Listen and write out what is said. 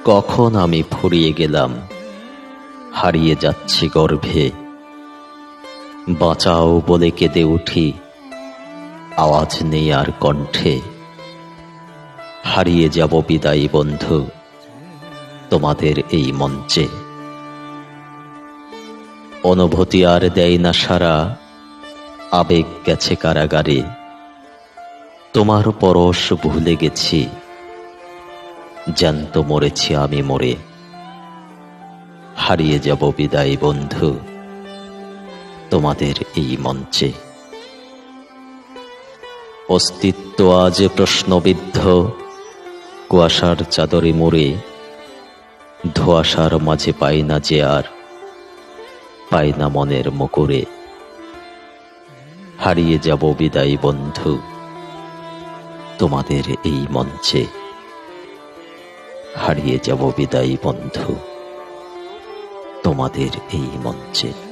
কখন আমি ফুরিয়ে গেলাম, হারিয়ে যাচ্ছি গর্ভে। বাঁচাও বলে কেঁদে উঠি, আওয়াজ নেই আর কণ্ঠে। হারিয়ে যাব বিদায়ী বন্ধু, তোমাদের এই মঞ্চে। অনুভূতি আর দেয় না সারা, আবেগ গেছে কারাগারে। তোমার পরশ ভুলে গেছি, জ্যান্ত মরেছি আমি মরে। হারিয়ে যাব বিদায়ী বন্ধু, তোমাদের এই মঞ্চে। অস্তিত্ব আজ প্রশ্নবিদ্ধ, কুয়াশার চাদরে মুড়ে। ধোঁয়াশার মাঝে পাই না যে আর, পাই না মনের মুকুরে। হারিয়ে যাব বিদায়ী বন্ধু, তোমাদের এই মঞ্চে। হারিয়ে যাব বিদায়ী বন্ধু, তোমাদের এই মঞ্চে।